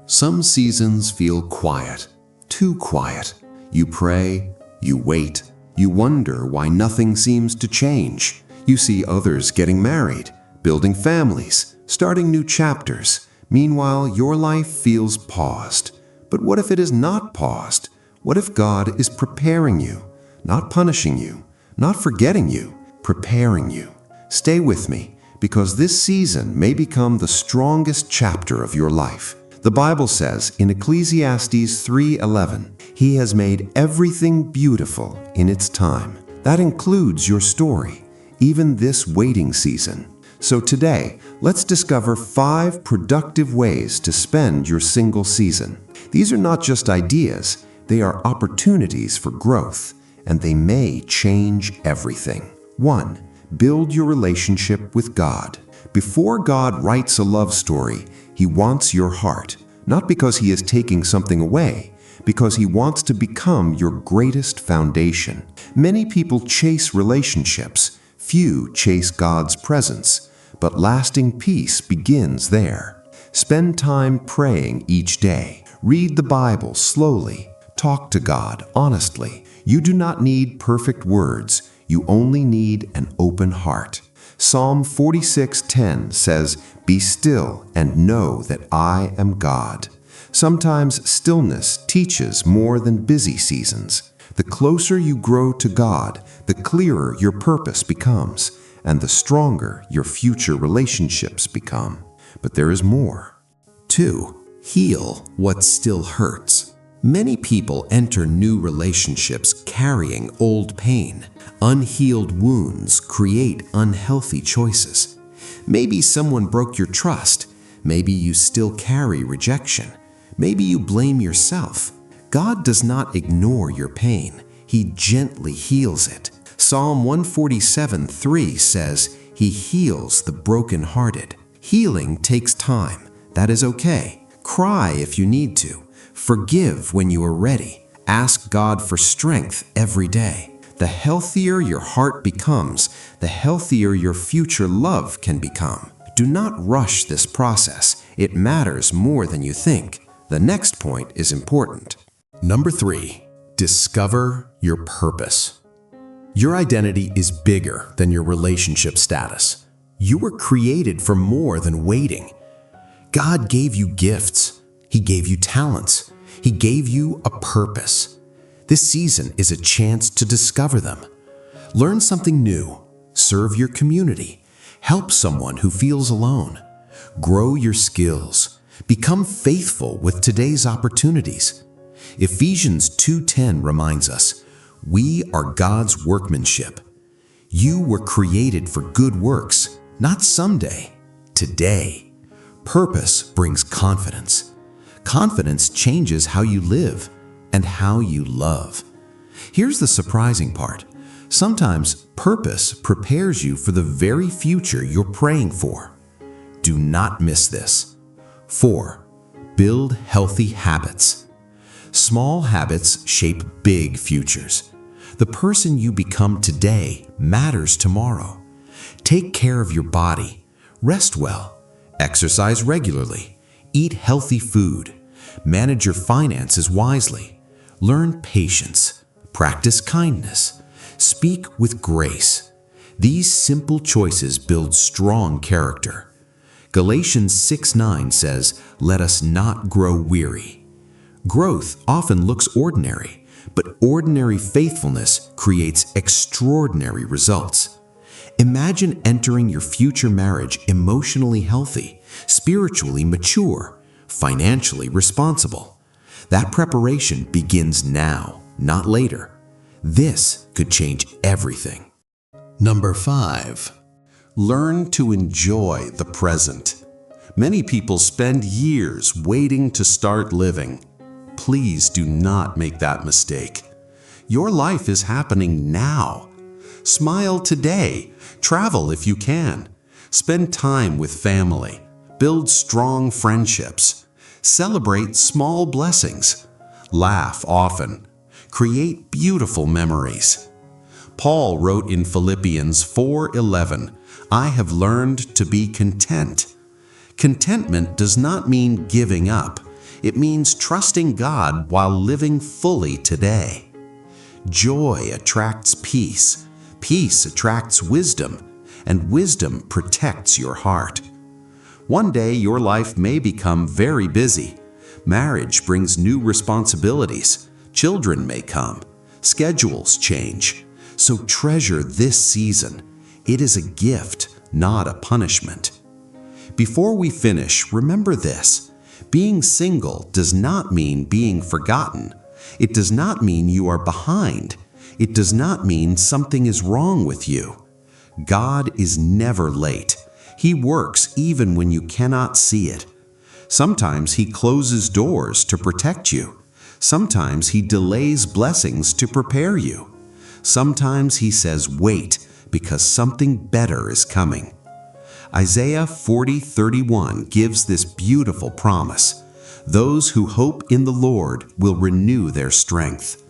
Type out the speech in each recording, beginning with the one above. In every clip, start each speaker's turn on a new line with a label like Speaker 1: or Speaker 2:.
Speaker 1: Some seasons feel quiet, too quiet. You pray, you wait, you wonder why nothing seems to change. You see others getting married, building families, starting new chapters. Meanwhile, your life feels paused. But what if it is not paused? What if God is preparing you, not punishing you, not forgetting you, preparing you? Stay with me, because this season may become the strongest chapter of your life. The Bible says in Ecclesiastes 3:11, He has made everything beautiful in its time. That includes your story, even this waiting season. So today, let's discover 5 productive ways to spend your single season. These are not just ideas, they are opportunities for growth, and they may change everything. 1. Build your relationship with God. Before God writes a love story, He wants your heart, not because He is taking something away, because He wants to become your greatest foundation. Many people chase relationships, few chase God's presence, but lasting peace begins there. Spend time praying each day. Read the Bible slowly. Talk to God honestly. You do not need perfect words. You only need an open heart. Psalm 46:10 says, "Be still and know that I am God." Sometimes stillness teaches more than busy seasons. The closer you grow to God, the clearer your purpose becomes, and the stronger your future relationships become. But there is more. 2. Heal what still hurts. Many people enter new relationships carrying old pain. Unhealed wounds create unhealthy choices. Maybe someone broke your trust. Maybe you still carry rejection. Maybe you blame yourself. God does not ignore your pain. He gently heals it. Psalm 147:3 says, He heals the brokenhearted. Healing takes time. That is okay. Cry if you need to. Forgive when you are ready. Ask God for strength every day. The healthier your heart becomes, the healthier your future love can become. Do not rush this process. It matters more than you think. The next point is important. Number 3, discover your purpose. Your identity is bigger than your relationship status. You were created for more than waiting. God gave you gifts. He gave you talents. He gave you a purpose. This season is a chance to discover them. Learn something new. Serve your community. Help someone who feels alone. Grow your skills. Become faithful with today's opportunities. Ephesians 2:10 reminds us, we are God's workmanship. You were created for good works, not someday, today. Purpose brings confidence. Confidence changes how you live and how you love. Here's the surprising part. Sometimes purpose prepares you for the very future you're praying for. Do not miss this. 4. Build healthy habits. Small habits shape big futures. The person you become today matters tomorrow. Take care of your body. Rest well. Exercise regularly. Eat healthy food. Manage your finances wisely. Learn patience. Practice kindness. Speak with grace. These simple choices build strong character. Galatians 6:9 says, "Let us not grow weary." Growth often looks ordinary, but ordinary faithfulness creates extraordinary results. Imagine entering your future marriage emotionally healthy, spiritually mature, financially responsible. That preparation begins now, not later. This could change everything. Number 5. Learn to enjoy the present. Many people spend years waiting to start living. Please do not make that mistake. Your life is happening now. Smile today. Travel if you can. Spend time with family. Build strong friendships. Celebrate small blessings. Laugh often. Create beautiful memories. Paul wrote in Philippians 4:11, "I have learned to be content." Contentment does not mean giving up.
Speaker 2: It means trusting God while living fully today. Joy attracts peace. Peace attracts wisdom, and wisdom protects your heart. One day your life may become very busy. Marriage brings new responsibilities. Children may come. Schedules change. So treasure this season. It is a gift, not a punishment. Before we finish, remember this. Being single does not mean being forgotten. It does not mean you are behind. It does not mean something is wrong with you. God is never late. He works even when you cannot see it. Sometimes He closes doors to protect you. Sometimes He delays blessings to prepare you. Sometimes He says, wait, because something better is coming. Isaiah 40:31 gives this beautiful promise. Those who hope in the Lord will renew their strength.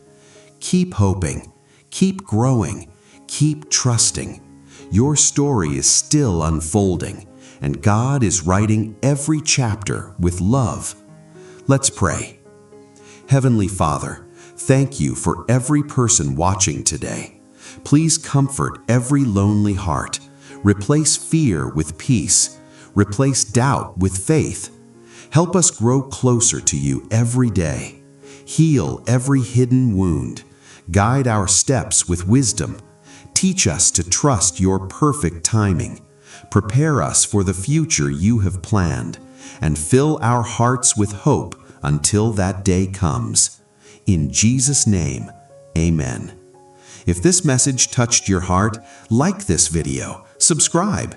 Speaker 2: Keep hoping, keep growing, keep trusting. Your story is still unfolding, and God is writing every chapter with love. Let's pray. Heavenly Father, thank you for every person watching today. Please comfort every lonely heart. Replace fear with peace. Replace doubt with faith. Help us grow closer to you every day. Heal every hidden wound. Guide our steps with wisdom. Teach us to trust your perfect timing. Prepare us for the future you have planned, and fill our hearts with hope until that day comes. In Jesus' name, amen. If this message touched your heart, like this video, subscribe,